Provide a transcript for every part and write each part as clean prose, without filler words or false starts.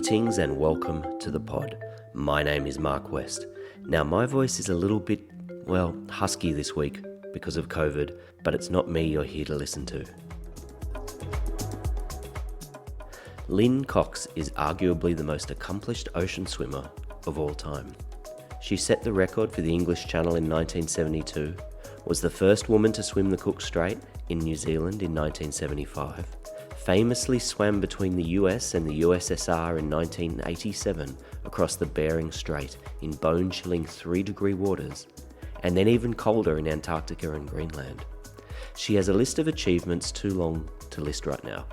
Greetings and welcome to the pod. My name is Mark West. Now, my voice is a little bit, husky this week because of COVID, but it's not me you're here to listen to. Lynne Cox is arguably the most accomplished ocean swimmer of all time. She set the record for the English Channel in 1972, was the first woman to swim the Cook Strait in New Zealand in 1975, famously swam between the US and the USSR in 1987 across the Bering Strait in bone-chilling 3-degree waters, and then even colder in Antarctica and Greenland. She has a list of achievements too long to list right now.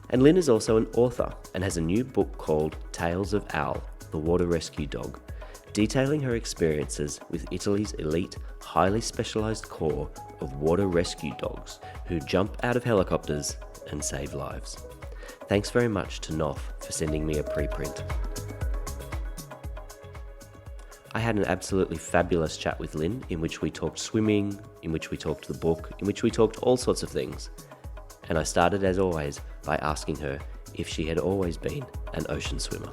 And Lynne is also an author and has a new book called Tales of Al, the Water Rescue Dog, detailing her experiences with Italy's elite, highly specialised corps of water rescue dogs who jump out of helicopters and save lives. Thanks very much to Noff for sending me a preprint. I had an absolutely fabulous chat with Lynne in which we talked swimming, in which we talked the book, in which we talked all sorts of things. And I started, as always, by asking her if she had always been an ocean swimmer.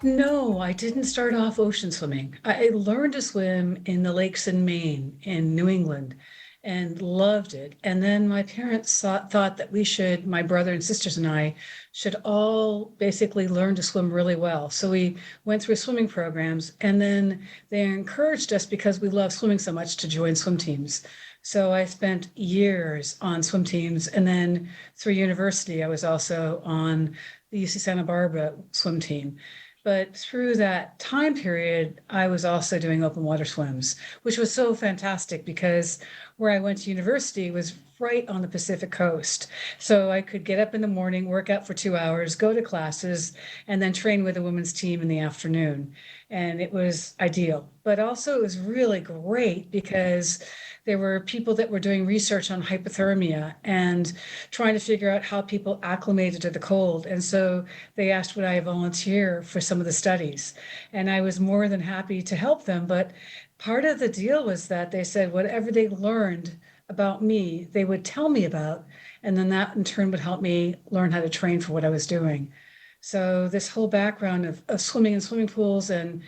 No, I didn't start off ocean swimming. I learned to swim in the lakes in Maine, in New England, and loved it. And then my parents thought that my brother and sisters and I, should all basically learn to swim really well. So we went through swimming programs, and then they encouraged us, because we love swimming so much, to join swim teams. So I spent years on swim teams, and then through university, I was also on the UC Santa Barbara swim team. But through that time period, I was also doing open water swims, which was so fantastic because where I went to university was right on the Pacific coast. So I could get up in the morning, work out for 2 hours, go to classes, and then train with a women's team in the afternoon. And it was ideal. But also it was really great because there were people that were doing research on hypothermia and trying to figure out how people acclimated to the cold. And so they asked would I volunteer for some of the studies. And I was more than happy to help them. But part of the deal was that they said whatever they learned about me, they would tell me about. And then that in turn would help me learn how to train for what I was doing. So this whole background of swimming in swimming pools. And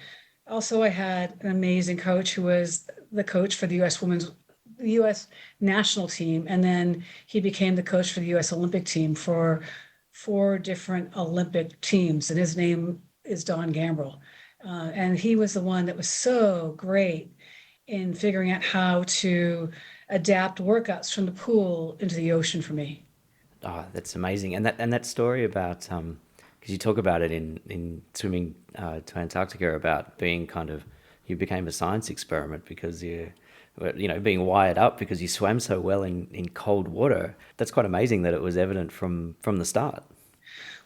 also I had an amazing coach who was the coach for the U.S. national team, and then he became the coach for the U.S. Olympic team for 4 different Olympic teams, and his name is Don Gambrell. And he was the one that was so great in figuring out how to adapt workouts from the pool into the ocean for me. Oh, that's amazing. And that story about, because you talk about it in swimming to Antarctica, about being you became a science experiment because being wired up because you swam so well in cold water. That's quite amazing that it was evident from the start.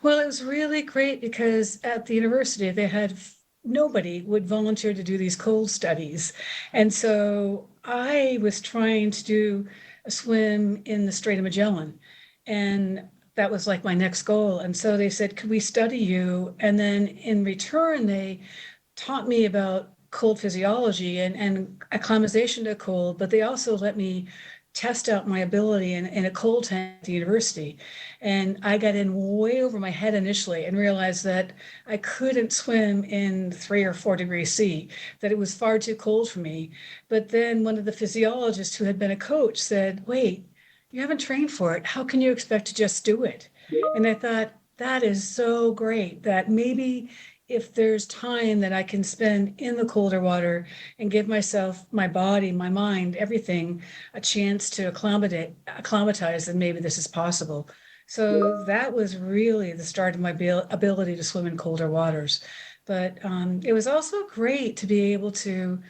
Well, it was really great because at the university they had nobody would volunteer to do these cold studies. And so I was trying to do a swim in the Strait of Magellan. And that was like my next goal. And so they said, could we study you? And then in return, they taught me about cold physiology and acclimatization to cold, but they also let me test out my ability in a cold tank at the university. And I got in way over my head initially and realized that I couldn't swim in 3 or 4 degrees C, that it was far too cold for me. But then one of the physiologists who had been a coach said, wait, you haven't trained for it. How can you expect to just do it? And I thought, that is so great that maybe if there's time that I can spend in the colder water and give myself, my body, my mind, everything, a chance to acclimatize, then maybe this is possible. So that was really the start of my ability to swim in colder waters. But it was also great to be able to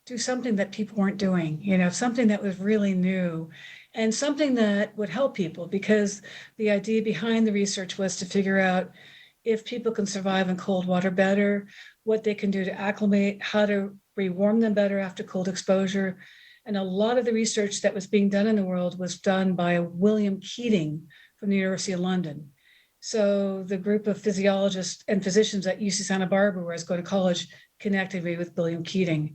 do something that people weren't doing, something that was really new and something that would help people, because the idea behind the research was to figure out if people can survive in cold water better, what they can do to acclimate, how to rewarm them better after cold exposure. And a lot of the research that was being done in the world was done by William Keating from the University of London. So the group of physiologists and physicians at UC Santa Barbara, where I was going to college, connected me with William Keating.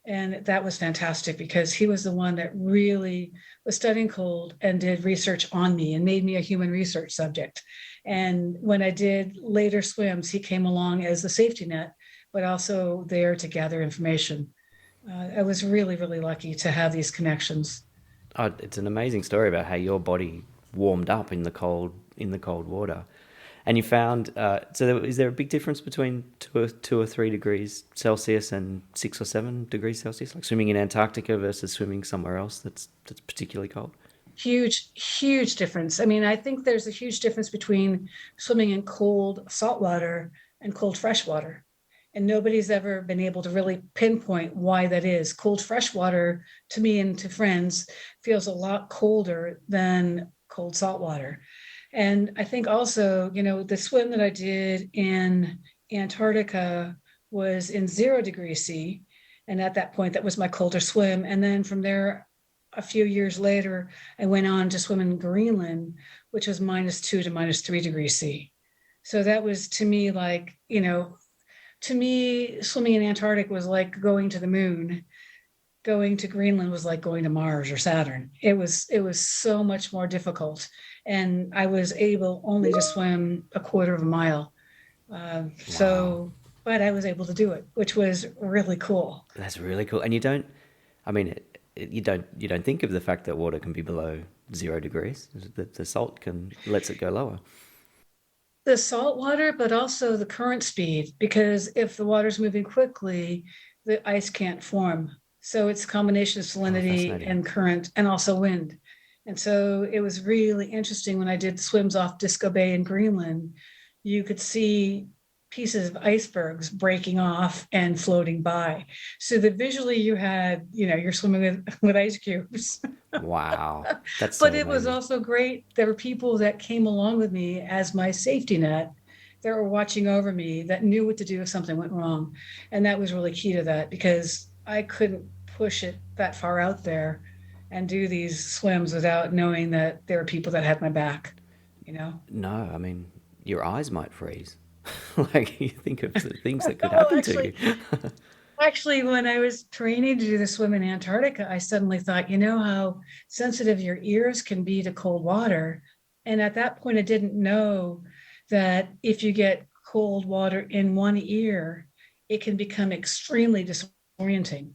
And that was fantastic because he was the one that really was studying cold and did research on me and made me a human research subject. And when I did later swims, he came along as the safety net, but also there to gather information. I was really, really lucky to have these connections. Oh, it's an amazing story about how your body warmed up in the cold water, and you found. Is there a big difference between 2 or 3 degrees Celsius and 6 or 7 degrees Celsius, like swimming in Antarctica versus swimming somewhere else that's particularly cold? Huge, huge difference. I mean, I think there's a huge difference between swimming in cold saltwater and cold freshwater. And nobody's ever been able to really pinpoint why that is. Cold freshwater, to me and to friends, feels a lot colder than cold saltwater. And I think also, the swim that I did in Antarctica was in 0 degrees C. And at that point, that was my colder swim. And then from there, a few years later, I went on to swim in Greenland, which was -2 to -3 degrees C. So that was to me like, to me, swimming in Antarctica was like going to the moon. Going to Greenland was like going to Mars or Saturn. It was so much more difficult, and I was able only to swim a quarter of a mile. Wow, But I was able to do it, which was really cool. that's really cool. And you don't, I mean, you don't think of the fact that water can be below 0 degrees. The salt can lets it go lower. The salt water, but also the current speed, because if the water's moving quickly, the ice can't form. So it's a combination of Oh, salinity fascinating. and current and also wind. And so it was really interesting when I did swims off Disco Bay in Greenland. You could see pieces of icebergs breaking off and floating by. So that visually you had, you're swimming with ice cubes. Wow, that's But so it was amazing. also great. There were people that came along with me as my safety net that were watching over me that knew what to do if something went wrong. And that was really key to that because I couldn't push it that far out there and do these swims without knowing that there were people that had my back, you know? No, I mean, your eyes might freeze. Like you think of the things that could No, happen to you. actually, when I was training to do the swim in Antarctica, I suddenly thought, you know how sensitive your ears can be to cold water. And at that point, I didn't know that if you get cold water in one ear, it can become extremely disorienting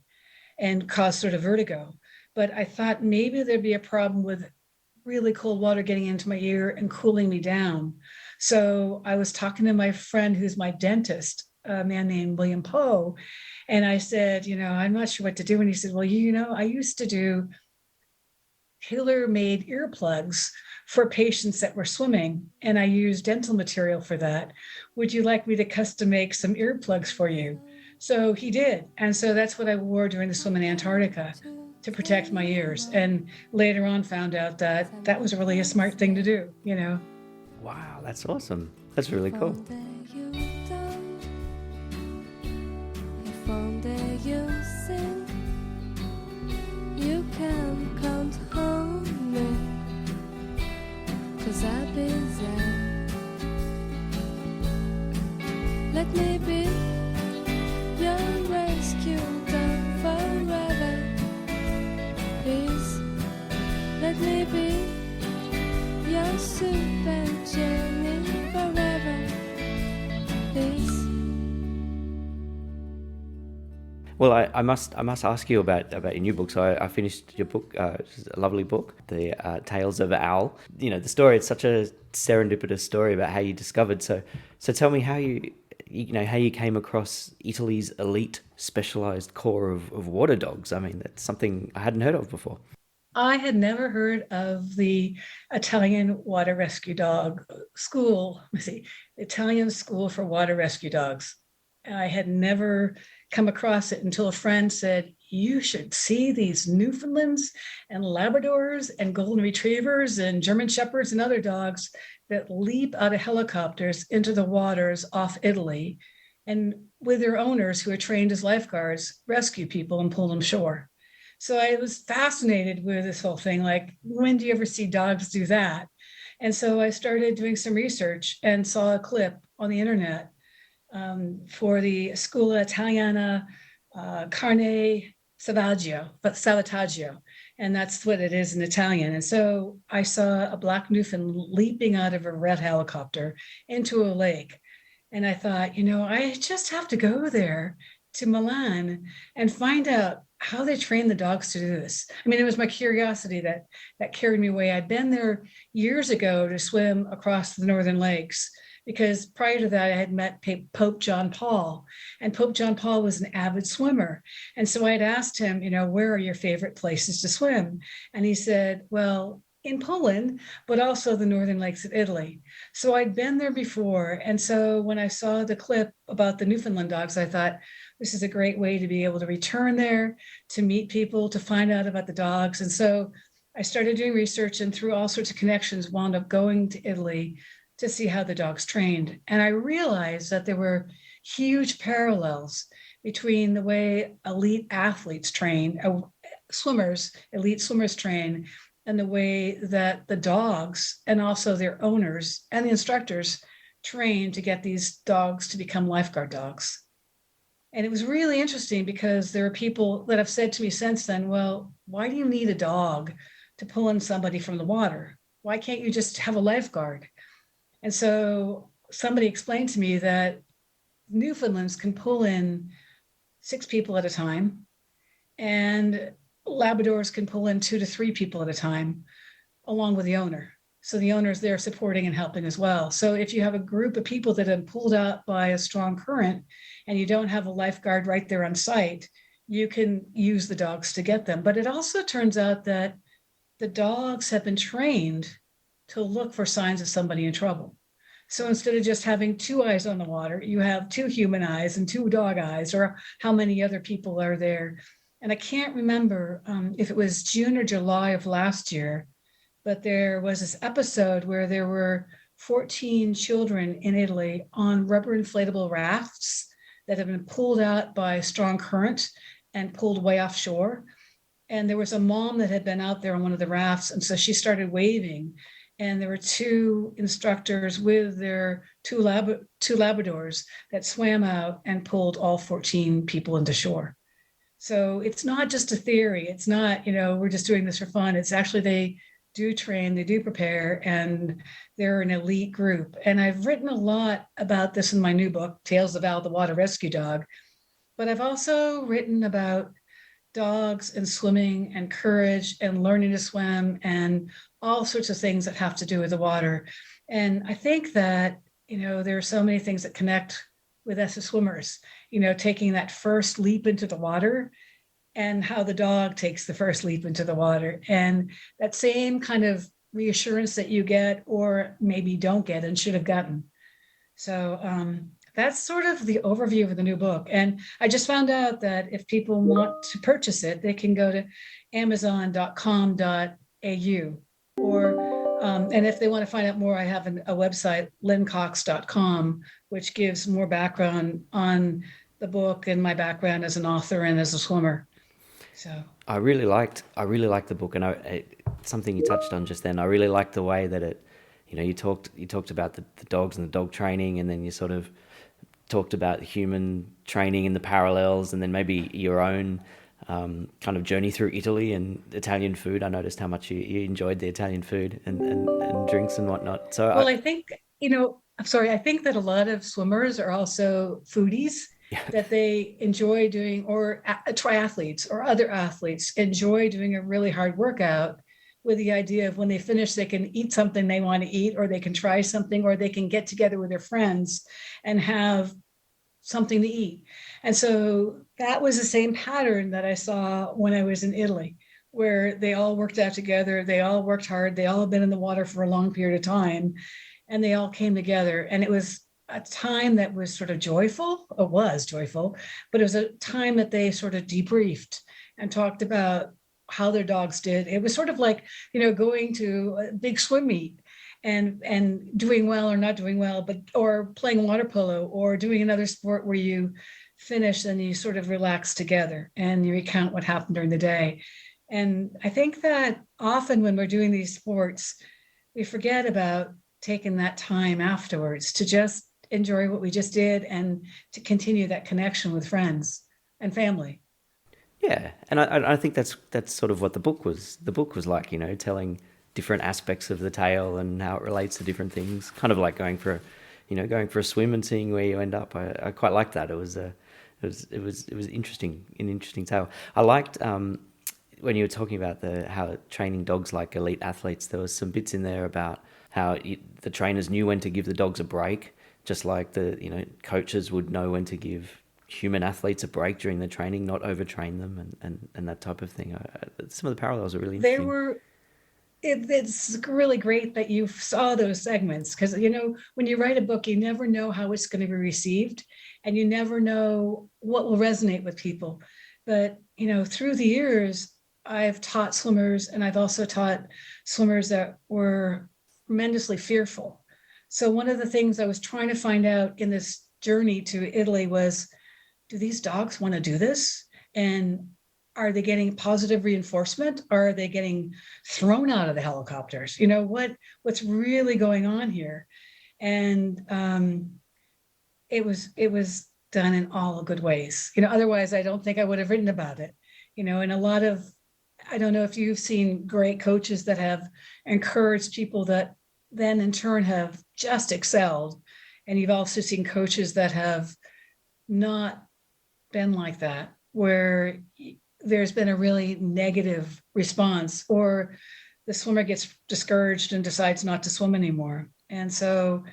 and cause sort of vertigo. But I thought maybe there'd be a problem with really cold water getting into my ear and cooling me down. So I was talking to my friend who's my dentist, a man named William Poe, and I said, I'm not sure what to do. And he said, well, I used to do tailor-made earplugs for patients that were swimming, and I used dental material for that. Would you like me to custom make some earplugs for you? So he did. And so that's what I wore during the swim in Antarctica to protect my ears. And later on found out that that was really a smart thing to do. Wow, that's awesome. That's really cool. If one day you sing, you can count on me, 'cause I've been there. Let me be your rescue dog forever. Please, let me be your super journey forever. Please. Well, I must ask you about your new book. So I finished your book, which is a lovely book, the Tales of Owl. The story. It's such a serendipitous story about how you discovered. So tell me how how you came across Italy's elite specialized corps of water dogs. I mean, that's something I hadn't heard of before. I had never heard of the Italian water rescue dog school. Let's see, Italian School for Water Rescue Dogs. I had never come across it until a friend said, you should see these Newfoundlands and Labradors and Golden Retrievers and German Shepherds and other dogs that leap out of helicopters into the waters off Italy and with their owners who are trained as lifeguards, rescue people and pull them ashore. So I was fascinated with this whole thing. Like, when do you ever see dogs do that? And so I started doing some research and saw a clip on the internet for the Scuola Italiana Carne salvataggio, and that's what it is in Italian. And so I saw a black Newfoundland leaping out of a red helicopter into a lake. And I thought, I just have to go there to Milan and find out how they train the dogs to do this. I mean, it was my curiosity that carried me away. I'd been there years ago to swim across the northern lakes because prior to that, I had met Pope John Paul, and Pope John Paul was an avid swimmer. And so I had asked him, where are your favorite places to swim? And he said, well, in Poland, but also the northern lakes of Italy. So I'd been there before. And so when I saw the clip about the Newfoundland dogs, I thought, this is a great way to be able to return there, to meet people, to find out about the dogs. And so I started doing research, and through all sorts of connections, wound up going to Italy to see how the dogs trained. And I realized that there were huge parallels between the way elite athletes train, elite swimmers train, and the way that the dogs and also their owners and the instructors train to get these dogs to become lifeguard dogs. And it was really interesting because there are people that have said to me since then, well, why do you need a dog to pull in somebody from the water? Why can't you just have a lifeguard? And so somebody explained to me that Newfoundlands can pull in 6 people at a time, and Labradors can pull in 2 to 3 people at a time, along with the owner. So the owner's there supporting and helping as well. So if you have a group of people that have pulled out by a strong current and you don't have a lifeguard right there on site, you can use the dogs to get them. But it also turns out that the dogs have been trained to look for signs of somebody in trouble. So instead of just having 2 eyes on the water, you have 2 human eyes and 2 dog eyes, or how many other people are there. And I can't remember if it was June or July of last year, but there was this episode where there were 14 children in Italy on rubber inflatable rafts that have been pulled out by strong current and pulled way offshore. And there was a mom that had been out there on one of the rafts, and so she started waving. And there were 2 instructors with their 2 Labradors that swam out and pulled all 14 people into shore. So it's not just a theory. It's not, we're just doing this for fun. It's actually they do train, they do prepare, and they're an elite group. And I've written a lot about this in my new book, Tales of Al, the Water Rescue Dog. But I've also written about dogs and swimming and courage and learning to swim and all sorts of things that have to do with the water. And I think that, there are so many things that connect with us as swimmers, taking that first leap into the water and how the dog takes the first leap into the water. And that same kind of reassurance that you get or maybe don't get and should have gotten. So that's sort of the overview of the new book. And I just found out that if people want to purchase it, they can go to amazon.com.au, or and if they want to find out more, I have a website, lynnecox.com, which gives more background on the book and my background as an author and as a swimmer. So I really liked the book, and something you touched on just then. I really liked the way that it, you talked about the dogs and the dog training, and then you sort of talked about human training and the parallels, and then maybe your own kind of journey through Italy and Italian food. I noticed how much you enjoyed the Italian food and drinks and whatnot. So well, I think, I think that a lot of swimmers are also foodies, that they enjoy doing, or triathletes or other athletes enjoy doing a really hard workout with the idea of when they finish, they can eat something they want to eat, or they can try something, or they can get together with their friends and have something to eat. And so that was the same pattern that I saw when I was in Italy, where they all worked out together, they all worked hard, they all had been in the water for a long period of time, and they all came together. And it was a time that was sort of joyful, or was joyful, but it was a time that they sort of debriefed and talked about how their dogs did. It was sort of like, going to a big swim meet and doing well or not doing well, or playing water polo or doing another sport where you finish and you sort of relax together and you recount what happened during the day. And I think that often when we're doing these sports, we forget about taking that time afterwards to just enjoy what we just did and to continue that connection with friends and family. Yeah, and I think that's sort of what the book was. The book was like, telling different aspects of the tale and how it relates to different things. Kind of like going for a swim and seeing where you end up. I quite liked that. It was interesting, an interesting tale. I liked when you were talking about how training dogs like elite athletes. There was some bits in there about how the trainers knew when to give the dogs a break, just like the coaches would know when to give human athletes a break during the training, not overtrain them, and that type of thing. Some of the parallels are really There interesting. were it's really great that you saw those segments, because when you write a book, you never know how it's going to be received, and you never know what will resonate with people. But through the years, I've taught swimmers, and I've also taught swimmers that were tremendously fearful. So one of the things I was trying to find out in this journey to Italy was, do these dogs want to do this? And are they getting positive reinforcement? Or are they getting thrown out of the helicopters? What's really going on here? And it was done in all good ways. Otherwise I don't think I would have written about it. And a lot of, I don't know if you've seen great coaches that have encouraged people that then in turn have just excelled. And you've also seen coaches that have not been like that, where there's been a really negative response, or the swimmer gets discouraged and decides not to swim anymore. And so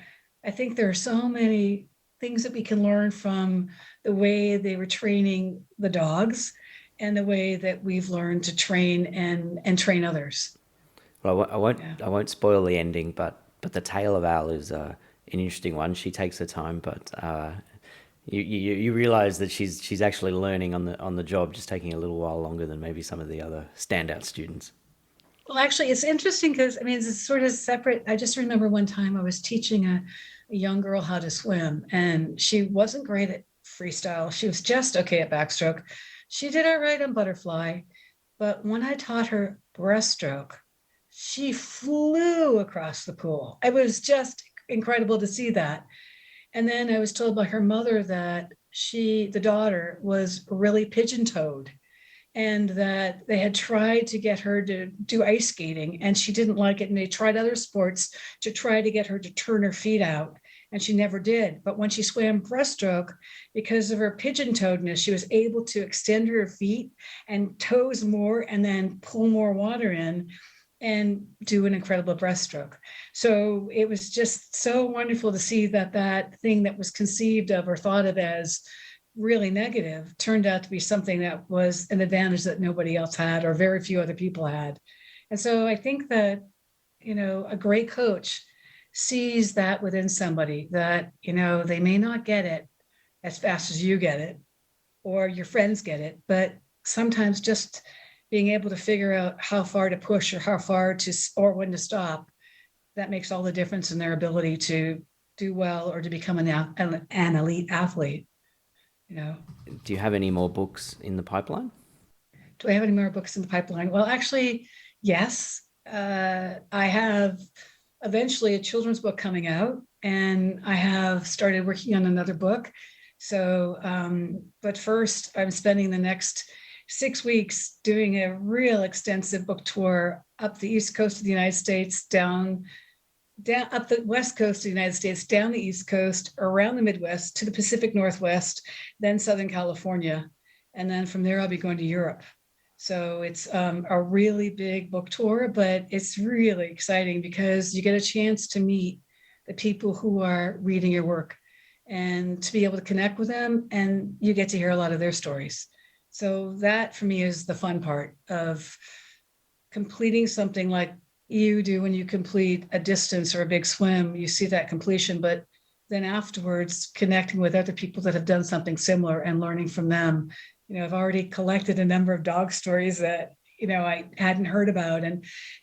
I think there are so many things that we can learn from the way they were training the dogs and the way that we've learned to train and train others. Well, I won't. Yeah. I won't spoil the ending, but the tale of Al is an interesting one. She takes her time, but you realize that she's actually learning on the job, just taking a little while longer than maybe some of the other standout students. Well, actually, it's interesting because it's sort of separate. I just remember one time I was teaching a young girl how to swim, and she wasn't great at freestyle. She was just okay at backstroke. She did all right on butterfly, but when I taught her breaststroke, she flew across the pool. It was just incredible to see that. And then I was told by her mother that the daughter, was really pigeon-toed, and that they had tried to get her to do ice skating and she didn't like it. And they tried other sports to try to get her to turn her feet out, and she never did. But when she swam breaststroke, because of her pigeon-toedness, she was able to extend her feet and toes more and then pull more water in and do an incredible breaststroke. So it was just so wonderful to see that thing that was conceived of or thought of as really negative turned out to be something that was an advantage that nobody else had, or very few other people had. And so I think that, a great coach sees that within somebody, that, they may not get it as fast as you get it or your friends get it, but sometimes just being able to figure out how far to push or when to stop, that makes all the difference in their ability to do well or to become an elite athlete. Do you have any more books in the pipeline? Do I have any more books in the pipeline? Well, actually, yes. I have eventually a children's book coming out, and I have started working on another book. So, but first, I'm spending the next 6 weeks doing a real extensive book tour up the East Coast of the United States, down up the West Coast of the United States, down the East Coast, around the Midwest to the Pacific Northwest, then Southern California. And then from there, I'll be going to Europe. So it's a really big book tour, but it's really exciting because you get a chance to meet the people who are reading your work and to be able to connect with them, and you get to hear a lot of their stories. So that for me is the fun part of completing something like you do when you complete a distance or a big swim. You see that completion, but then afterwards connecting with other people that have done something similar and learning from them. I've already collected a number of dog stories that I hadn't heard about,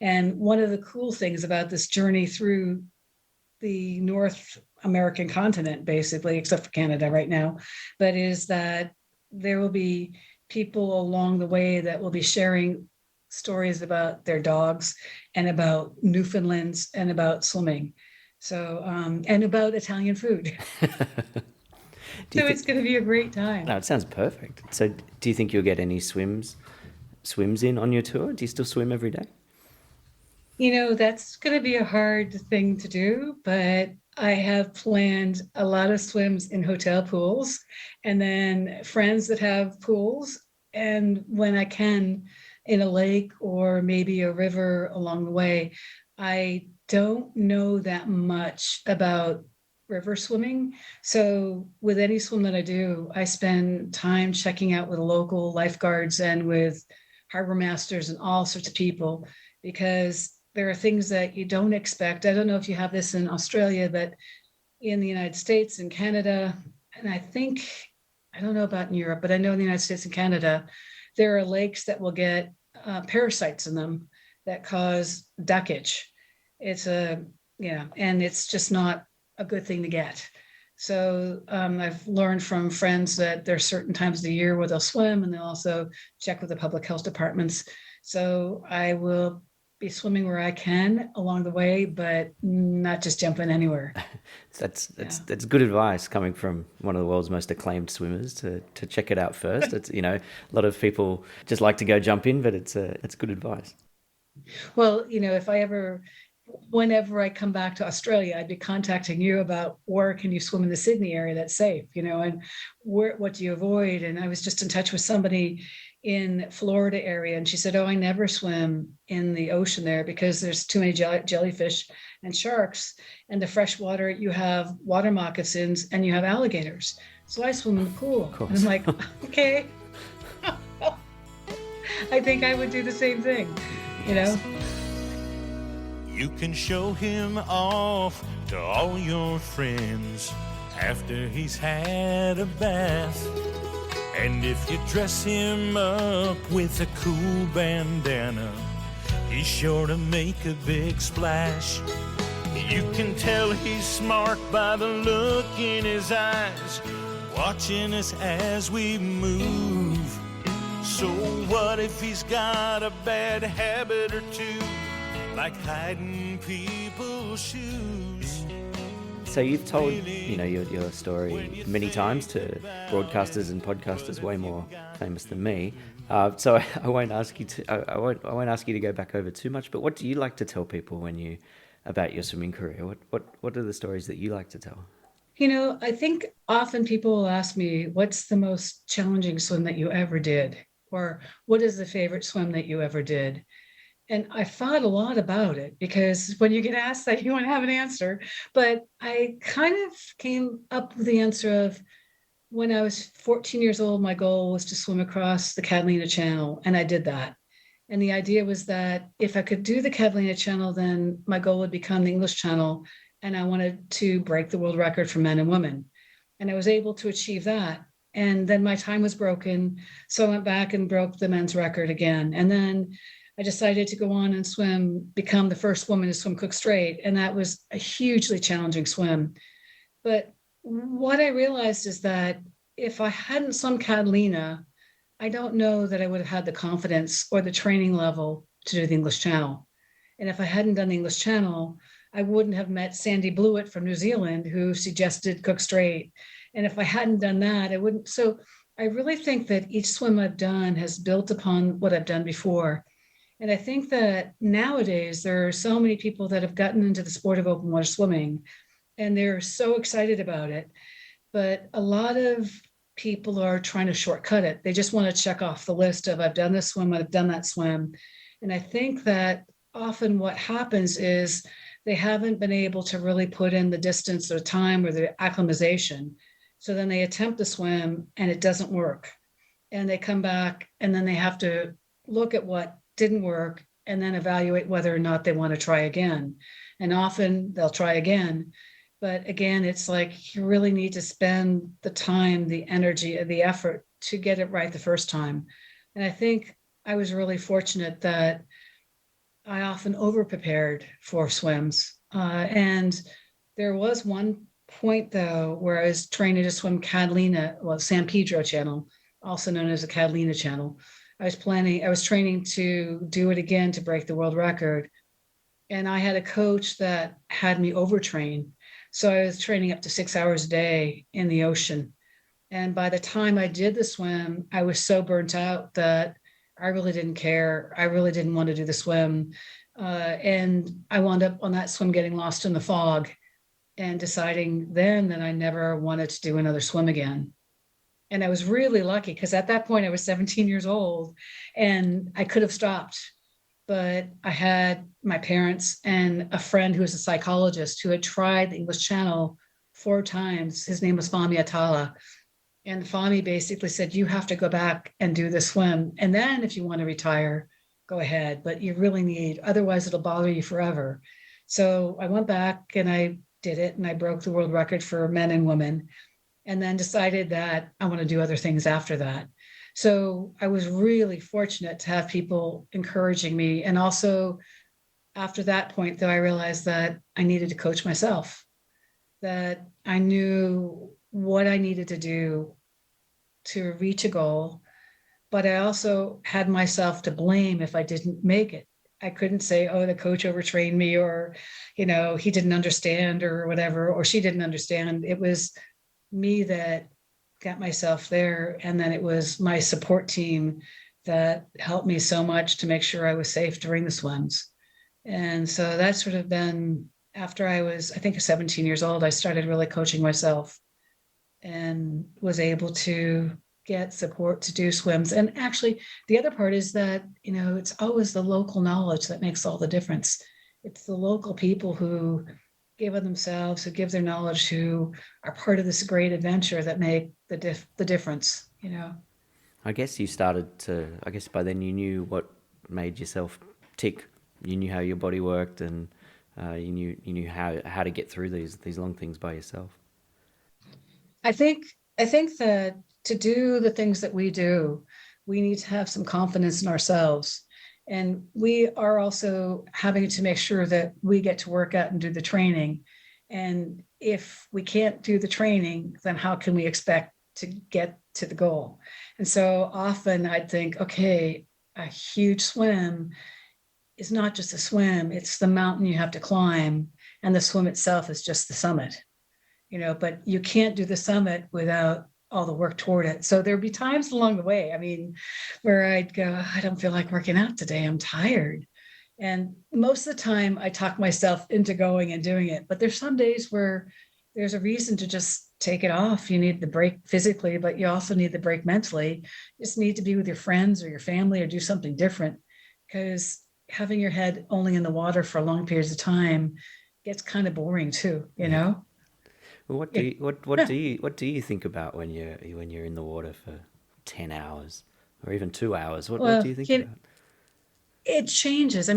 and one of the cool things about this journey through the North American continent, basically, except for Canada right now, but is that there will be people along the way that will be sharing stories about their dogs and about Newfoundlands and about swimming. So, and about Italian food. So it's going to be a great time. No, it sounds perfect. So do you think you'll get any swims in on your tour? Do you still swim every day? That's going to be a hard thing to do, but I have planned a lot of swims in hotel pools and then friends that have pools. And when I can, in a lake or maybe a river along the way. I don't know that much about river swimming. So with any swim that I do, I spend time checking out with local lifeguards and with harbor masters and all sorts of people, because there are things that you don't expect. I don't know if you have this in Australia, but in the United States and Canada, and I don't know about in Europe, but I know in the United States and Canada, there are lakes that will get parasites in them that cause duckage. And it's just not a good thing to get. So I've learned from friends that there's certain times of the year where they'll swim, and they'll also check with the public health departments. So I will be swimming where I can along the way, but not just jumping anywhere. That's good advice coming from one of the world's most acclaimed swimmers to check it out first. It's a lot of people just like to go jump in, but it's good advice. Well, whenever I come back to Australia, I'd be contacting you about where can you swim in the Sydney area that's safe, and what do you avoid? And I was just in touch with somebody in Florida area, and she said, "Oh, I never swim in the ocean there because there's too many jellyfish and sharks. And the fresh water, you have water moccasins and you have alligators. So I swim in the pool." And I'm like, okay. I think I would do the same thing, You can show him off to all your friends after he's had a bath. And if you dress him up with a cool bandana, he's sure to make a big splash. You can tell he's smart by the look in his eyes, watching us as we move. So what if he's got a bad habit or two, like hiding people's shoes? So you've told your story many times to broadcasters and podcasters way more famous than me. So I won't ask you to go back over too much. But what do you like to tell people about your swimming career? What are the stories that you like to tell? I think often people will ask me, "What's the most challenging swim that you ever did?" Or "What is the favorite swim that you ever did?" And I thought a lot about it, because when you get asked that, you want to have an answer. But I kind of came up with the answer of, when I was 14 years old, my goal was to swim across the Catalina Channel, and I did that. And the idea was that if I could do the Catalina Channel, then my goal would become the English Channel, and I wanted to break the world record for men and women. And I was able to achieve that. And then my time was broken, so I went back and broke the men's record again. And then I decided to go on and become the first woman to swim Cook Strait. And that was a hugely challenging swim. But what I realized is that if I hadn't swum Catalina, I don't know that I would have had the confidence or the training level to do the English Channel. And if I hadn't done the English Channel, I wouldn't have met Sandy Blewett from New Zealand, who suggested Cook Strait. And if I hadn't done that, I wouldn't. So I really think that each swim I've done has built upon what I've done before. And I think that nowadays there are so many people that have gotten into the sport of open water swimming, and they're so excited about it. But a lot of people are trying to shortcut it. They just want to check off the list of, I've done this swim, I've done that swim. And I think that often what happens is they haven't been able to really put in the distance or time or the acclimatization. So then they attempt to swim and it doesn't work. And they come back and then they have to look at what didn't work and then evaluate whether or not they want to try again. And often they'll try again. But again, it's like you really need to spend the time, the energy, the effort to get it right the first time. And I think I was really fortunate that I often over-prepared for swims. And there was one point, though, where I was training to swim Catalina, San Pedro Channel, also known as the Catalina Channel. I was training to do it again to break the world record. And I had a coach that had me overtrain. So I was training up to 6 hours a day in the ocean. And by the time I did the swim, I was so burnt out that I really didn't care. I really didn't want to do the swim. And I wound up on that swim getting lost in the fog and deciding then that I never wanted to do another swim again. And I was really lucky because at that point I was 17 years old and I could have stopped. But I had my parents and a friend who was a psychologist who had tried the English Channel 4 times. His name was Fahmi Atala. And Fahmi basically said, you have to go back and do the swim. And then if you want to retire, go ahead. But you really need, otherwise it'll bother you forever. So I went back and I did it and I broke the world record for men and women and then decided that I want to do other things after that. So I was really fortunate to have people encouraging me. And also after that point, though, I realized that I needed to coach myself, that I knew what I needed to do to reach a goal, but I also had myself to blame if I didn't make it. I couldn't say, oh, the coach overtrained me, or, he didn't understand, or whatever, or she didn't understand. It was me that got myself there. And then it was my support team that helped me so much to make sure I was safe during the swims. And so that's sort of been after I was, I think, 17 years old, I started really coaching myself and was able to get support to do swims. And actually, the other part is that, it's always the local knowledge that makes all the difference. It's the local people who give of themselves, who give their knowledge, who are part of this great adventure that make the difference, I guess you started to, I guess by then you knew what made yourself tick. You knew how your body worked, and you knew how to get through these long things by yourself. I think that to do the things that we do, we need to have some confidence in ourselves. And we are also having to make sure that we get to work out and do the training. And if we can't do the training, then how can we expect to get to the goal? And so often I'd think, okay, a huge swim is not just a swim, it's the mountain you have to climb. And the swim itself is just the summit, but you can't do the summit without all the work toward it. So there'd be times along the way, where I'd go, I don't feel like working out today, I'm tired. And most of the time I talk myself into going and doing it. But there's some days where there's a reason to just take it off. You need the break physically, but you also need the break mentally. You just need to be with your friends or your family or do something different, because having your head only in the water for long periods of time gets kind of boring too, Well, what do you think about when you're in the water for 10 hours or even 2 hours? What do you think about? It changes.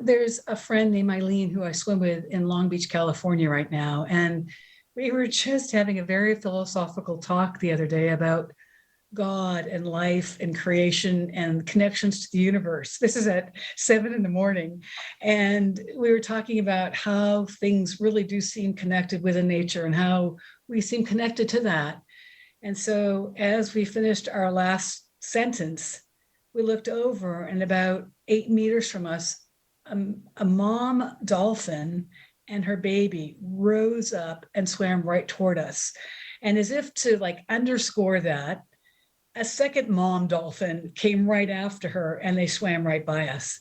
There's a friend named Eileen who I swim with in Long Beach, California right now. And we were just having a very philosophical talk the other day about God and life and creation and connections to the universe. This is at 7 a.m. And we were talking about how things really do seem connected within nature and how we seem connected to that. And so as we finished our last sentence, we looked over and about 8 meters from us, a mom dolphin and her baby rose up and swam right toward us. And as if to underscore that, a second mom dolphin came right after her and they swam right by us.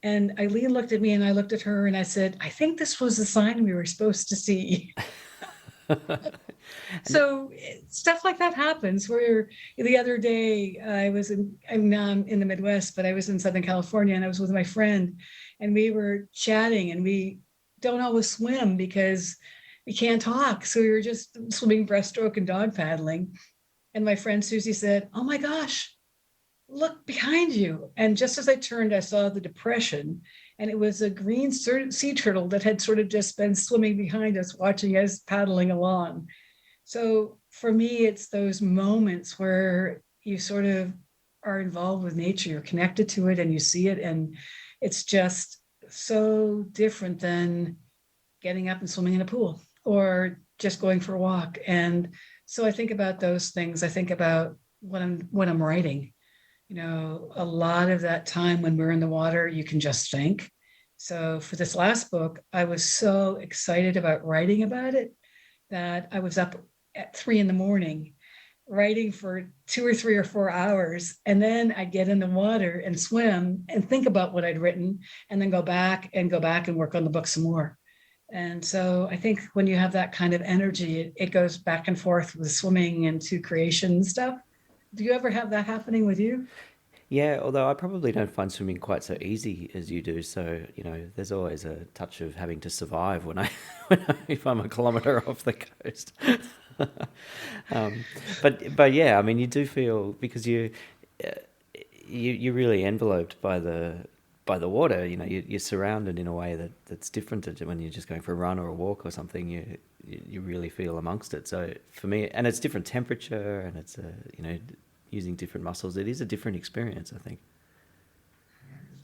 And Eileen looked at me and I looked at her and I said, I think this was the sign we were supposed to see. So stuff like that happens. Where the other day I'm now in the Midwest, but I was in Southern California and I was with my friend and we were chatting, and we don't always swim because we can't talk. So we were just swimming breaststroke and dog paddling. And my friend Susie said, oh my gosh, look behind you. And just as I turned, I saw the depression, and it was a green sea turtle that had sort of just been swimming behind us, watching us paddling along. So for me, it's those moments where you sort of are involved with nature, you're connected to it and you see it. And it's just so different than getting up and swimming in a pool or just going for a walk. And so I think about those things. I think about what I'm writing. A lot of that time when we're in the water, you can just think. So for this last book, I was so excited about writing about it that I was up at 3 a.m. writing for 2 or 3 or 4 hours. And then I'd get in the water and swim and think about what I'd written and then go back and work on the book some more. And so I think when you have that kind of energy, it goes back and forth with swimming and to creation and stuff. Do you ever have that happening with you? Yeah, although I probably don't find swimming quite so easy as you do. So, there's always a touch of having to survive if I'm a kilometre off the coast. Um, but yeah, I mean, you do feel because uh, you're really enveloped by the water. You're surrounded in a way that's different to when you're just going for a run or a walk or something. You really feel amongst it. So for me, and it's different temperature, and it's using different muscles. It is a different experience, I think.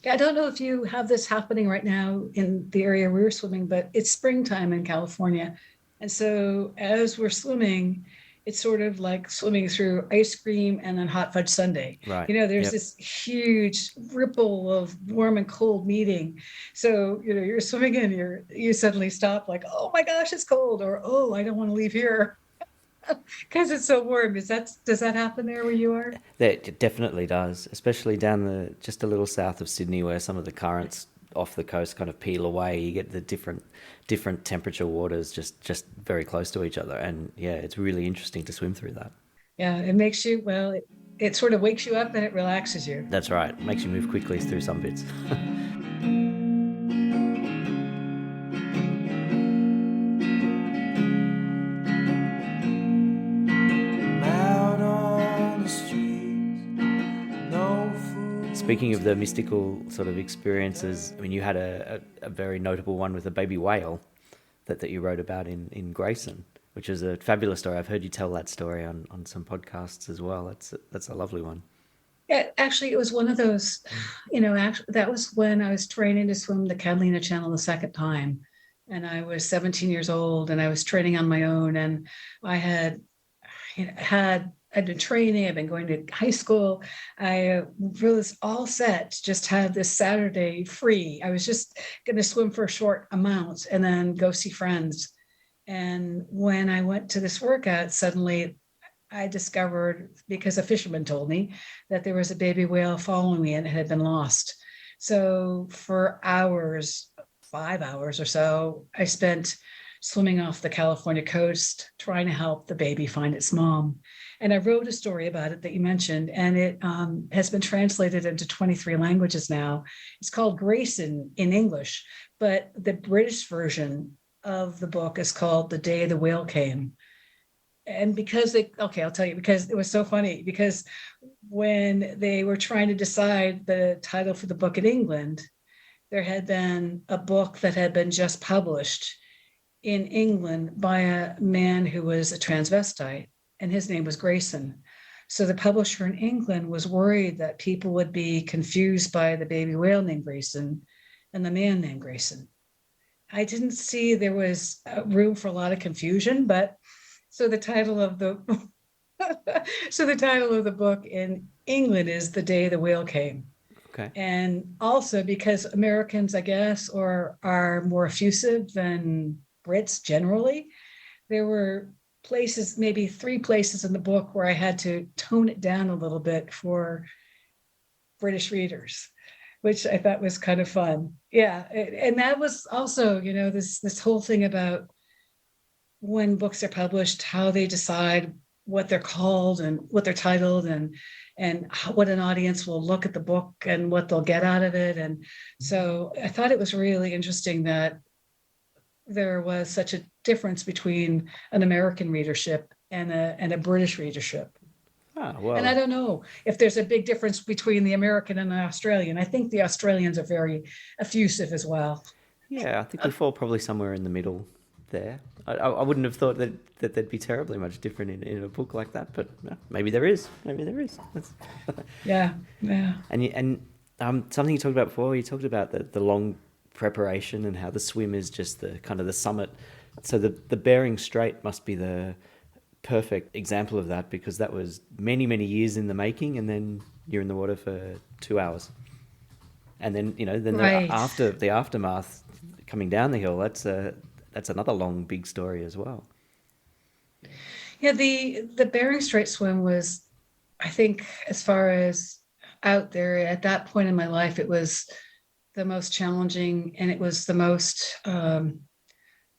I don't know if you have this happening right now in the area we were swimming, but it's springtime in California. And so as we're swimming, it's sort of like swimming through ice cream and then hot fudge sundae. Right. There's Yep. this huge ripple of warm and cold meeting. So, you're swimming and you suddenly stop like, oh my gosh, it's cold, or oh, I don't want to leave here because it's so warm. Does that happen there where you are? That it definitely does, especially down just a little south of Sydney, where some of the currents off the coast kind of peel away. You get the different temperature waters just very close to each other, and yeah, it's really interesting to swim through that. Yeah, it makes you, well, it sort of wakes you up and it relaxes you. That's right. Makes you move quickly through some bits. Out on the streets, no food. Speaking of the mystical sort of experiences, I mean, you had a very notable one with a baby whale that you wrote about in Grayson, which is a fabulous story. I've heard you tell that story on some podcasts as well. That's a lovely one. Yeah, actually, it was one of those, actually, that was when I was training to swim the Catalina Channel the second time. And I was 17 years old and I was training on my own. And I I'd been training, I'd been going to high school. I was all set, just had this Saturday free. I was just going to swim for a short amount and then go see friends. And when I went to this workout, suddenly I discovered, because a fisherman told me, that there was a baby whale following me and it had been lost. So for hours, 5 hours or so, I spent swimming off the California coast, trying to help the baby find its mom. And I wrote a story about it that you mentioned, and it has been translated into 23 languages now. It's called Grayson in English, but the British version of the book is called The Day the Whale Came. And I'll tell you, because it was so funny, because when they were trying to decide the title for the book in England, there had been a book that had been just published in England by a man who was a transvestite, and his name was Grayson. So the publisher in England was worried that people would be confused by the baby whale named Grayson and the man named Grayson. I didn't see there was room for a lot of confusion, but so the title of the book in England is The Day the Whale Came. Okay. And also because Americans, I guess, are more effusive than Brits generally, there were places, maybe 3 places in the book where I had to tone it down a little bit for British readers, which I thought was kind of fun. Yeah, and that was also, this whole thing about when books are published, how they decide what they're called and what they're titled, and what an audience will look at the book and what they'll get out of it. And so I thought it was really interesting that there was such a difference between an American readership and a British readership. Ah, well. And I don't know if there's a big difference between the American and the Australian. I think the Australians are very effusive as well. Yeah, I think we fall probably somewhere in the middle there. I wouldn't have thought that there'd be terribly much different in a book like that, but maybe there is. Maybe there is. Yeah. And something you talked about before, you talked about the long preparation and how the swim is just the kind of the summit. So the Bering Strait must be the perfect example of that, because that was many, many years in the making, and then you're in the water for 2 hours. And then, Right. the aftermath coming down the hill, that's another long, big story as well. Yeah, the Bering Strait swim was, I think, as far as out there at that point in my life, it was the most challenging and it was the most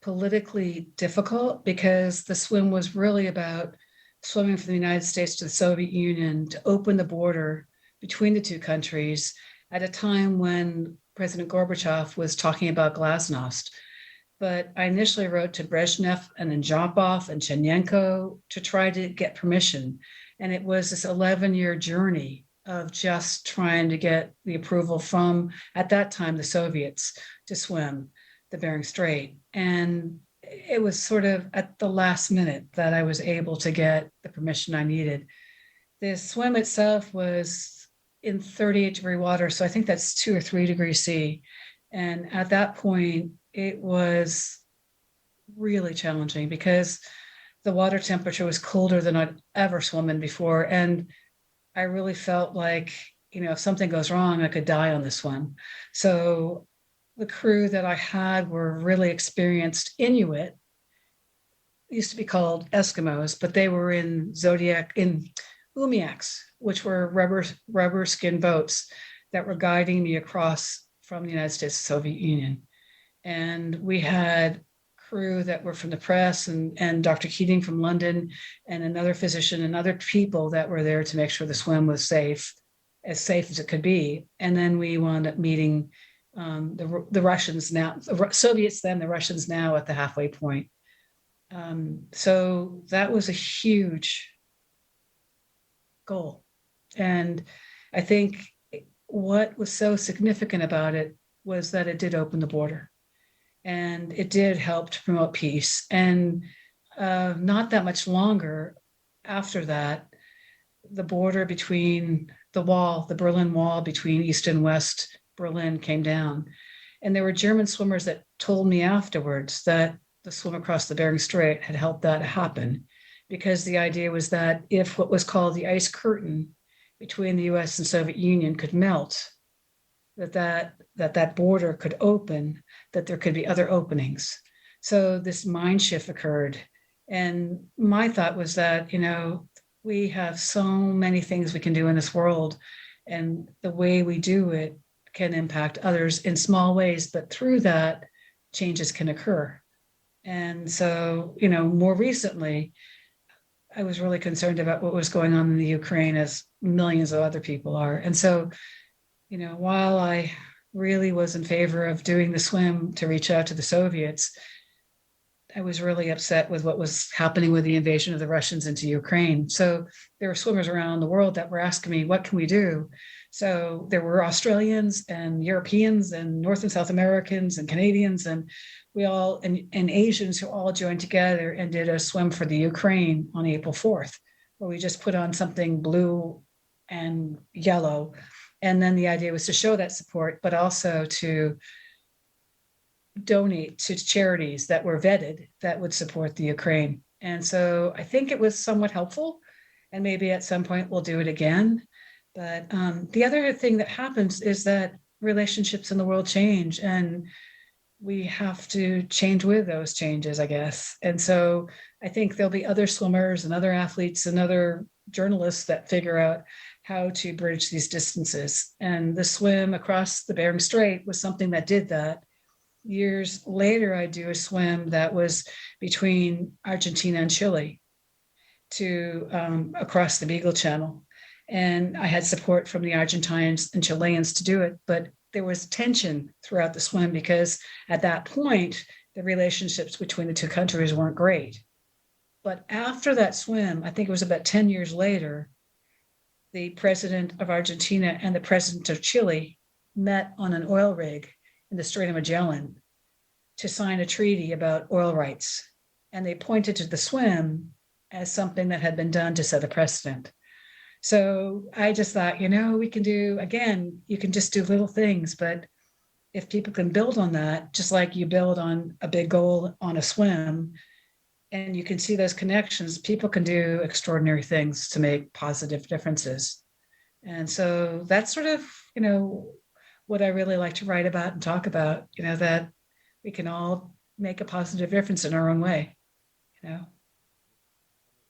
politically difficult because the swim was really about swimming from the United States to the Soviet Union to open the border between the two countries at a time when President Gorbachev was talking about glasnost. But I initially wrote to Brezhnev and then Jopov and Chernenko to try to get permission. And it was this 11-year journey of just trying to get the approval from, at that time, the Soviets to swim the Bering Strait. And it was sort of at the last minute that I was able to get the permission I needed. The swim itself was in 38-degree water, so I think that's 2 or 3 degrees C. And at that point, it was really challenging because the water temperature was colder than I'd ever swum in before. And I really felt like, if something goes wrong, I could die on this one. So the crew that I had were really experienced Inuit, used to be called Eskimos, but they were in Umiaks, which were rubber skin boats that were guiding me across from the United States to the Soviet Union. And we had crew that were from the press and Dr. Keating from London and another physician and other people that were there to make sure the swim was safe as it could be. And then we wound up meeting the Russians now, the Soviets then, the Russians now at the halfway point. So that was a huge goal. And I think what was so significant about it was that it did open the border. And it did help to promote peace. And not that much longer after that, the border between the Berlin Wall between East and West Berlin came down. And there were German swimmers that told me afterwards that the swim across the Bering Strait had helped that happen, because the idea was that if what was called the ice curtain between the US and Soviet Union could melt, that border could open, that there could be other openings. So this mind shift occurred. And my thought was that, we have so many things we can do in this world, and the way we do it can impact others in small ways, but through that, changes can occur. And so, more recently, I was really concerned about what was going on in the Ukraine, as millions of other people are. And so, while I really was in favor of doing the swim to reach out to the Soviets, I was really upset with what was happening with the invasion of the Russians into Ukraine. So there were swimmers around the world that were asking me, what can we do? So there were Australians and Europeans and North and South Americans and Canadians and and Asians who all joined together and did a swim for the Ukraine on April 4th, where we just put on something blue and yellow. And then the idea was to show that support, but also to donate to charities that were vetted that would support the Ukraine. And so I think it was somewhat helpful, and maybe at some point we'll do it again. But the other thing that happens is that relationships in the world change, and we have to change with those changes, I guess. And so I think there'll be other swimmers and other athletes and other journalists that figure out how to bridge these distances. And the swim across the Bering Strait was something that did that. Years later, I do a swim that was between Argentina and Chile to across the Beagle Channel. And I had support from the Argentines and Chileans to do it, but there was tension throughout the swim because at that point, the relationships between the two countries weren't great. But after that swim, I think it was about 10 years later, the president of Argentina and the president of Chile met on an oil rig in the Strait of Magellan to sign a treaty about oil rights. And they pointed to the swim as something that had been done to set a precedent. So I just thought, we can do, again, you can just do little things, but if people can build on that, just like you build on a big goal on a swim, and you can see those connections, people can do extraordinary things to make positive differences. And so that's sort of, what I really like to write about and talk about, that we can all make a positive difference in our own way,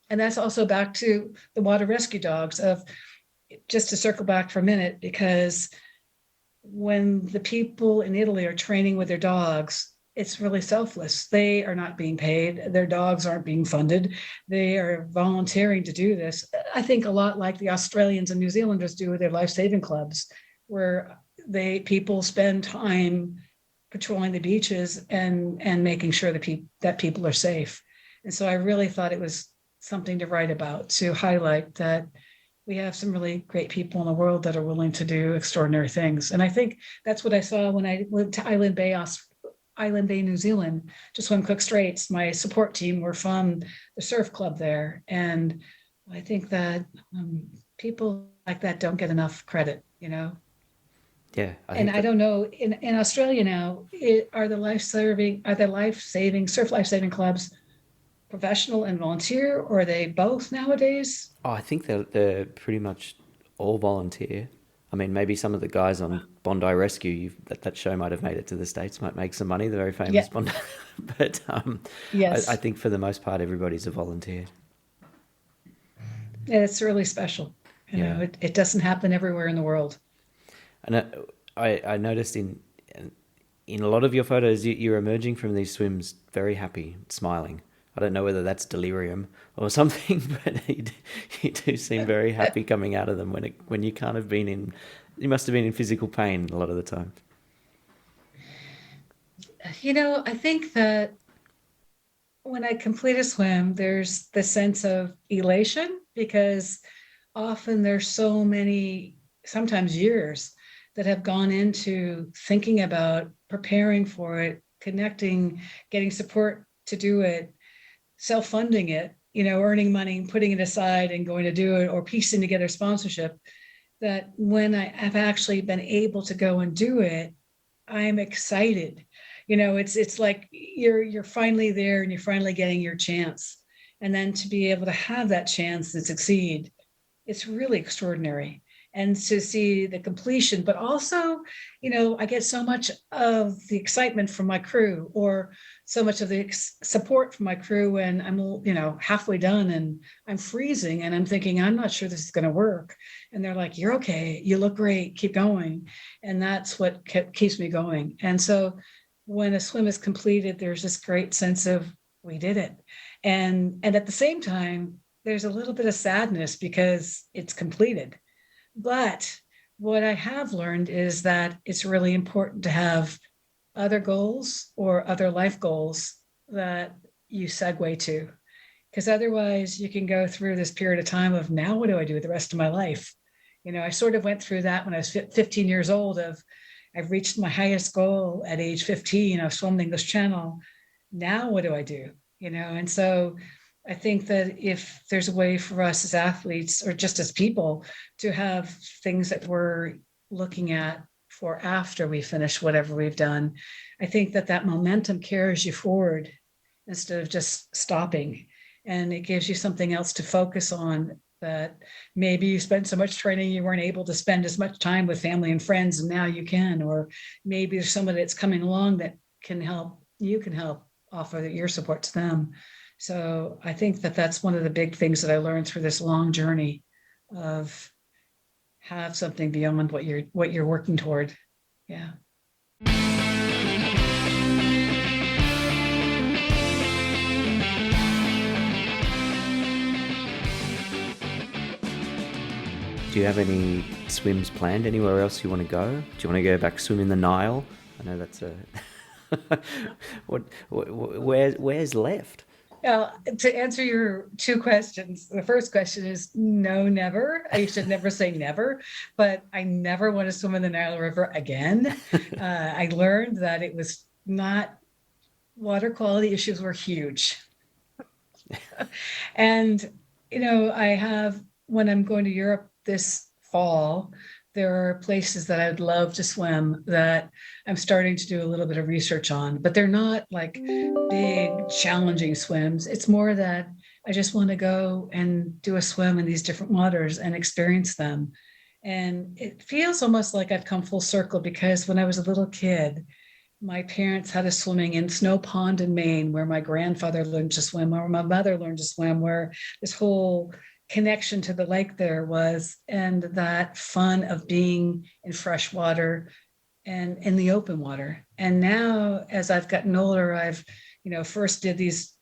And And that's also back to the water rescue dogs of, just to circle back for a minute, because when the people in Italy are training with their dogs, it's really selfless. They are not being paid. Their dogs aren't being funded. They are volunteering to do this. I think a lot like the Australians and New Zealanders do with their life-saving clubs, where people spend time patrolling the beaches and making sure that people are safe. And so I really thought it was something to write about, to highlight that we have some really great people in the world that are willing to do extraordinary things. And I think that's what I saw when I went to Island Bay, New Zealand, to swim Cook Straits. My support team were from the surf club there. And I think that people like that don't get enough credit, you know? Yeah. I don't know, in Australia now, are the surf life-saving clubs professional and volunteer, or are they both nowadays? Oh, I think they're pretty much all volunteer. I mean, maybe some of the guys on Bondi Rescue, that show might have made it to the States, might make some money. The very famous Yeah. Bondi, but Yes. I think for the most part, everybody's a volunteer. Yeah, it's really special. You know, it doesn't happen everywhere in the world. And I noticed in a lot of your photos, you're emerging from these swims very happy, smiling. I don't know whether that's delirium or something, but you do seem very happy coming out of them when you can't have been in. You must have been in physical pain a lot of the time. You know, I think that when I complete a swim, there's the sense of elation, because often there's so many, sometimes years, that have gone into thinking about preparing for it, connecting, getting support to do it, self-funding it, you know, earning money, putting it aside and going to do it, or piecing together sponsorship, that when I have actually been able to go and do it, I'm excited. You know, it's like you're finally there and you're finally getting your chance. And then to be able to have that chance and succeed, it's really extraordinary. And to see the completion, but also, you know, I get so much of the excitement from my crew, or so much of the support from my crew when I'm, you know, halfway done and I'm freezing and I'm thinking, I'm not sure this is going to work. And they're like, you're okay. You look great. Keep going. And that's what keeps me going. And so when a swim is completed, there's this great sense of, we did it. And at the same time, there's a little bit of sadness because it's completed. But what I have learned is that it's really important to have other goals or other life goals that you segue to, because otherwise you can go through this period of time of, now what do I do with the rest of my life? You know, I sort of went through that when I was 15 years old of, I've reached my highest goal at age 15. I've swum the English Channel. Now what do I do? You know, and so I think that if there's a way for us as athletes, or just as people, to have things that we're looking at for after we finish whatever we've done, I think that momentum carries you forward instead of just stopping. And it gives you something else to focus on, that maybe you spent so much training, you weren't able to spend as much time with family and friends, and now you can. Or maybe there's somebody that's coming along that can help, you can help offer your support to them. So I think that's one of the big things that I learned through this long journey of, have something beyond what you're working toward. Yeah. Do you have any swims planned anywhere else you want to go? Do you want to go back swim in the Nile? I know that's a where's left? Well, to answer your two questions, the first question is no, never. I should never say never, but I never want to swim in the Nile River again. I learned that it was not, water quality issues were huge. And, you know, when I'm going to Europe this fall, there are places that I'd love to swim that I'm starting to do a little bit of research on, but they're not like big, challenging swims. It's more that I just want to go and do a swim in these different waters and experience them. And it feels almost like I've come full circle, because when I was a little kid, my parents had a swimming in Snow Pond in Maine, where my grandfather learned to swim, where my mother learned to swim, where this whole connection to the lake there was, and that fun of being in fresh water and in the open water. And now, as I've gotten older, I've, first did these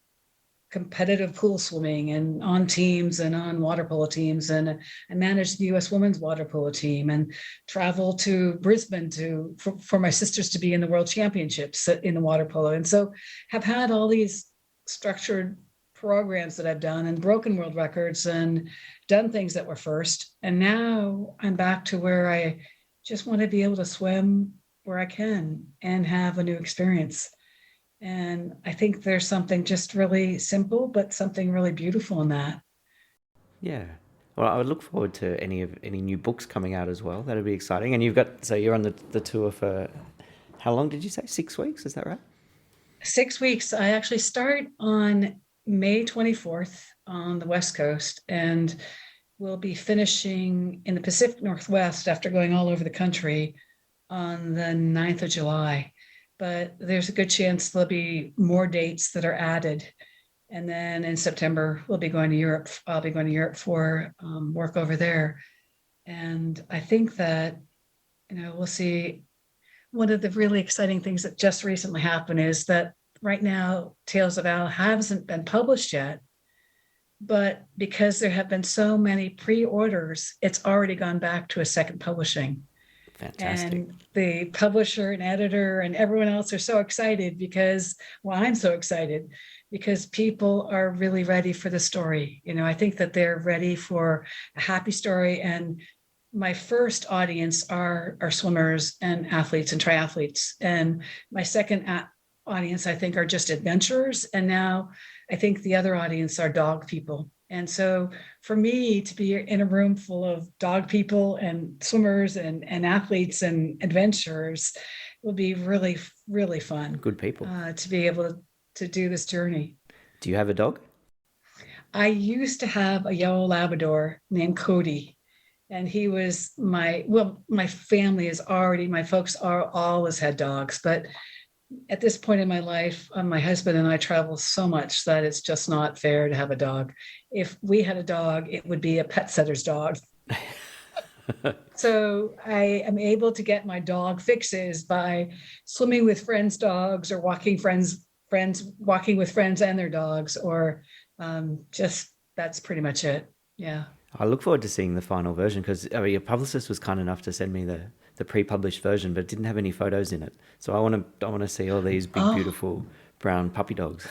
competitive pool swimming and on teams and on water polo teams. And I managed the U.S. women's water polo team and traveled to Brisbane for my sisters to be in the world championships in the water polo. And so have had all these structured programs that I've done and broken world records and done things that were first. And now I'm back to where I just want to be able to swim where I can and have a new experience. And I think there's something just really simple, but something really beautiful in that. Yeah. Well, I would look forward to any new books coming out as well. That'd be exciting. And you're on the tour for, how long did you say? 6 weeks, is that right? 6 weeks. I actually start on May 24th on the West Coast, and we'll be finishing in the Pacific Northwest after going all over the country on the 9th of July. But there's a good chance there'll be more dates that are added. And then in September, we'll be going to Europe. I'll be going to Europe for work over there. And I think that, we'll see. One of the really exciting things that just recently happened is that right now, Tales of Al hasn't been published yet. But because there have been so many pre-orders, it's already gone back to a second publishing. Fantastic. And the publisher and editor and everyone else are so excited because, well, I'm so excited because people are really ready for the story. I think that they're ready for a happy story. And my first audience are swimmers and athletes and triathletes. And my second audience, I think, are just adventurers. And now I think the other audience are dog people. And so for me to be in a room full of dog people and swimmers and athletes and adventurers will be really, really fun. Good people. To be able to do this journey. Do you have a dog? I used to have a yellow Labrador named Cody. And he was my folks always had dogs, but at this point in my life, my husband and I travel so much that it's just not fair to have a dog. If we had a dog, it would be a pet setter's dog. So I am able to get my dog fixes by swimming with friends' dogs or walking with friends and their dogs, or just that's pretty much it. Yeah. I look forward to seeing the final version because your publicist was kind enough to send me the pre-published version, but it didn't have any photos in it. So I want to see all these big, beautiful brown puppy dogs.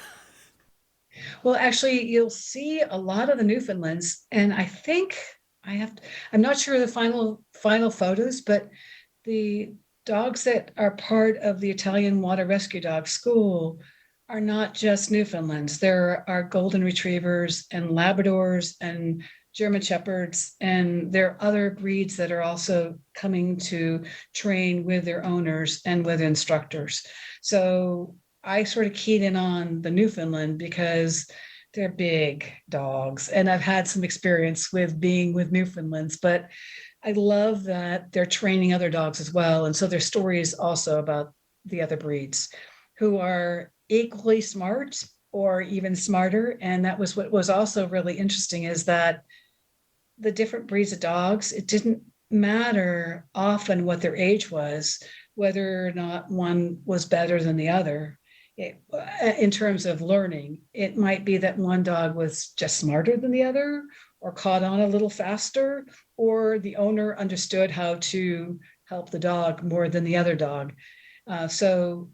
Well, actually, you'll see a lot of the Newfoundlands, and I think I'm not sure of the final photos, but the dogs that are part of the Italian Water Rescue Dog School are not just Newfoundlands. There are golden retrievers and Labradors and German Shepherds, and there are other breeds that are also coming to train with their owners and with instructors. So I sort of keyed in on the Newfoundland because they're big dogs, and I've had some experience with being with Newfoundlands, but I love that they're training other dogs as well. And so their story is also about the other breeds who are equally smart or even smarter. And that was what was also really interesting, is that the different breeds of dogs, it didn't matter often what their age was, whether or not one was better than the other. In terms of learning, it might be that one dog was just smarter than the other, or caught on a little faster, or the owner understood how to help the dog more than the other dog. So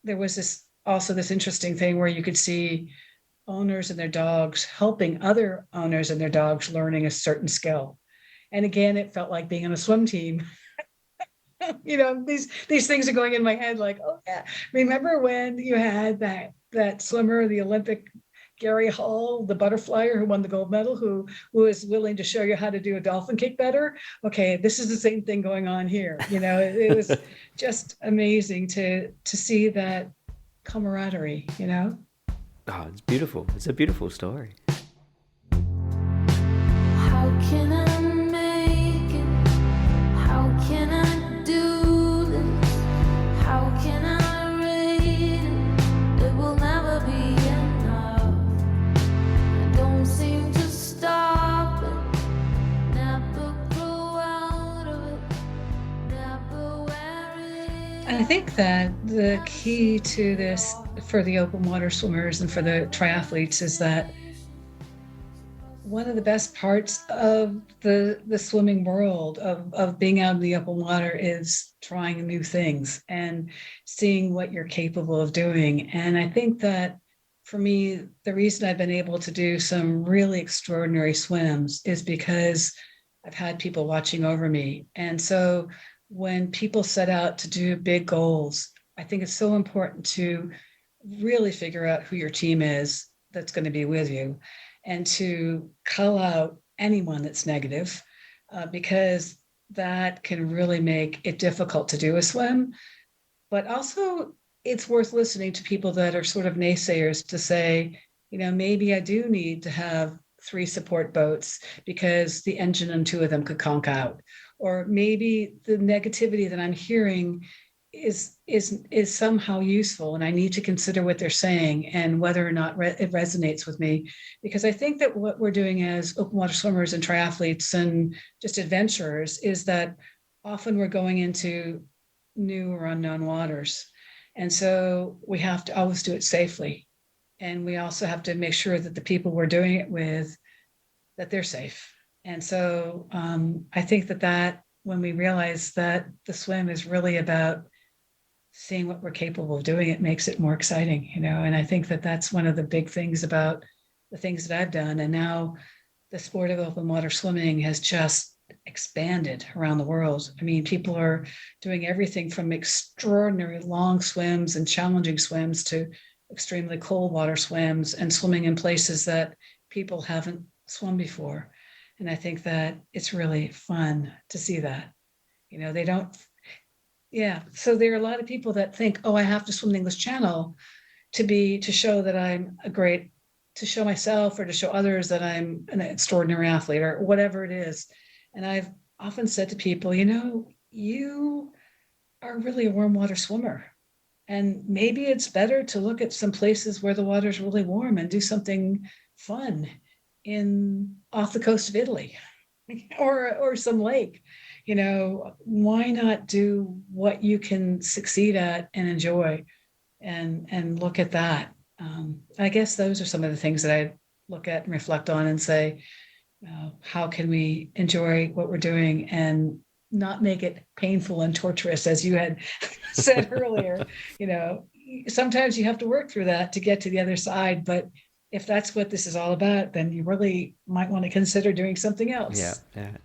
there was this interesting thing where you could see owners and their dogs helping other owners and their dogs learning a certain skill. And again, it felt like being on a swim team. These things are going in my head like, oh yeah, remember when you had that swimmer, the Olympic Gary Hall, the butterflyer who won the gold medal, who was willing to show you how to do a dolphin kick better? Okay, this is the same thing going on here. It was just amazing to see that camaraderie, Oh, it's beautiful. It's a beautiful story. How can I make it? How can I do this? How can I I think that the key to this for the open water swimmers and for the triathletes is that one of the best parts of the swimming world of being out in the open water is trying new things and seeing what you're capable of doing. And I think that for me, the reason I've been able to do some really extraordinary swims is because I've had people watching over me. And so when people set out to do big goals, I think it's so important to really figure out who your team is that's going to be with you and to call out anyone that's negative, because that can really make it difficult to do a swim. But also, it's worth listening to people that are sort of naysayers to say, maybe I do need to have 3 support boats because the engine and 2 of them could conk out. Or maybe the negativity that I'm hearing is somehow useful, and I need to consider what they're saying and whether or not it resonates with me. Because I think that what we're doing as open water swimmers and triathletes and just adventurers is that often we're going into new or unknown waters, and so we have to always do it safely, and we also have to make sure that the people we're doing it with, that they're safe. And so I think that when we realize that the swim is really about seeing what we're capable of doing, it makes it more exciting, and I think that that's one of the big things about the things that I've done. And now the sport of open water swimming has just expanded around the world. I mean, people are doing everything from extraordinary long swims and challenging swims to extremely cold water swims and swimming in places that people haven't swum before. And I think that it's really fun to see that. They don't, yeah. So there are a lot of people that think, oh, I have to swim the English Channel to show that I'm to show myself or to show others that I'm an extraordinary athlete or whatever it is. And I've often said to people, you are really a warm water swimmer. And maybe it's better to look at some places where the water's really warm and do something fun off the coast of Italy or some lake. Why not do what you can succeed at and enjoy and look at that? I guess those are some of the things that I look at and reflect on and say, how can we enjoy what we're doing and not make it painful and torturous, as you had said earlier. Sometimes you have to work through that to get to the other side, but if that's what this is all about, then you really might want to consider doing something else. Yeah.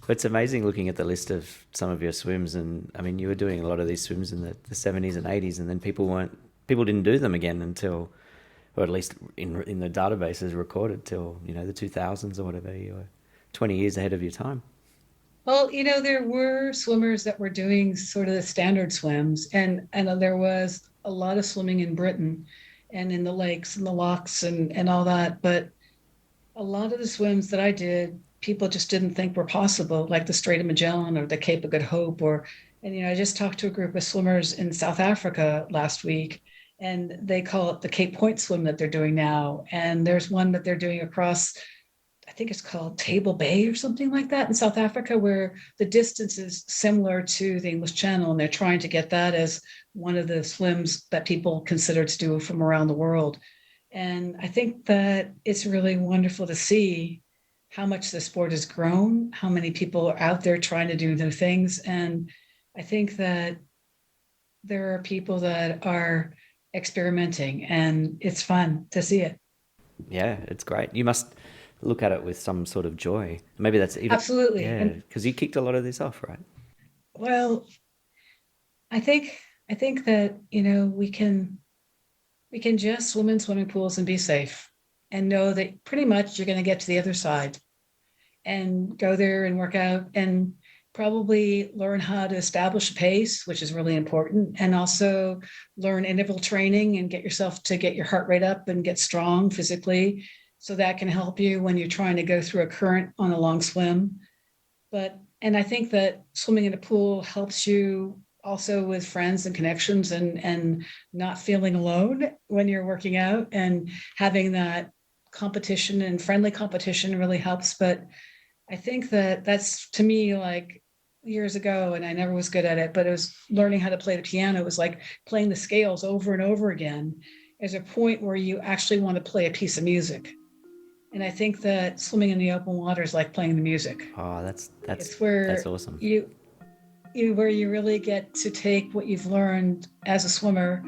It's amazing looking at the list of some of your swims, and I mean, you were doing a lot of these swims in the 70s and 80s, and then people didn't do them again until, or at least in the databases recorded till the 2000s or whatever. You were 20 years ahead of your time. Well, there were swimmers that were doing sort of the standard swims, and there was a lot of swimming in Britain and in the lakes and the lochs and all that. But a lot of the swims that I did, people just didn't think were possible, like the Strait of Magellan or the Cape of Good Hope. I just talked to a group of swimmers in South Africa last week, and they call it the Cape Point swim that they're doing now. And there's one that they're doing across, I think it's called Table Bay or something like that in South Africa, where the distance is similar to the English Channel. And they're trying to get that as one of the swims that people consider to do from around the world. And I think that it's really wonderful to see how much the sport has grown, how many people are out there trying to do new things. And I think that there are people that are experimenting, and it's fun to see it. Yeah, it's great. You must look at it with some sort of joy. Maybe that's even... Absolutely. Yeah, because you kicked a lot of this off, right? Well, I think that we can just swim in swimming pools and be safe and know that pretty much you're going to get to the other side and go there and work out and probably learn how to establish a pace, which is really important, and also learn interval training and get your heart rate up and get strong physically. So that can help you when you're trying to go through a current on a long swim. And I think that swimming in a pool helps you also with friends and connections and not feeling alone when you're working out, and having that competition and friendly competition really helps. But I think that that's, to me, like years ago, and I never was good at it, but it was learning how to play the piano. It was like playing the scales over and over again. There's a point where you actually want to play a piece of music. And I think that swimming in the open water is like playing the music. Oh, that's It's where that's awesome. you where you really get to take what you've learned as a swimmer,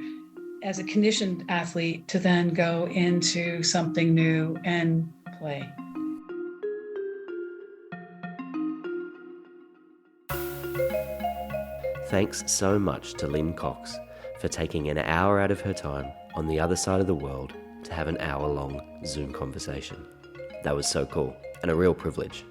as a conditioned athlete, to then go into something new and play. Thanks so much to Lynne Cox for taking an hour out of her time on the other side of the world to have an hour-long Zoom conversation. That was so cool and a real privilege.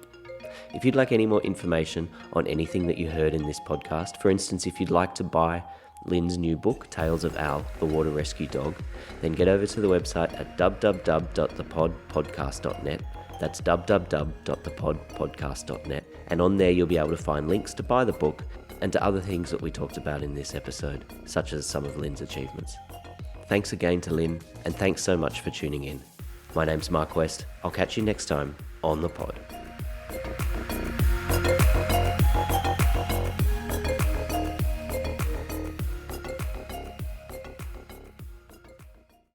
If you'd like any more information on anything that you heard in this podcast, for instance, if you'd like to buy Lynne's new book, Tales of Al, the Water Rescue Dog, then get over to the website at www.thepodpodcast.net. That's www.thepodpodcast.net. And on there, you'll be able to find links to buy the book and to other things that we talked about in this episode, such as some of Lynne's achievements. Thanks again to Lynne, and thanks so much for tuning in. My name's Mark West. I'll catch you next time on The Pod.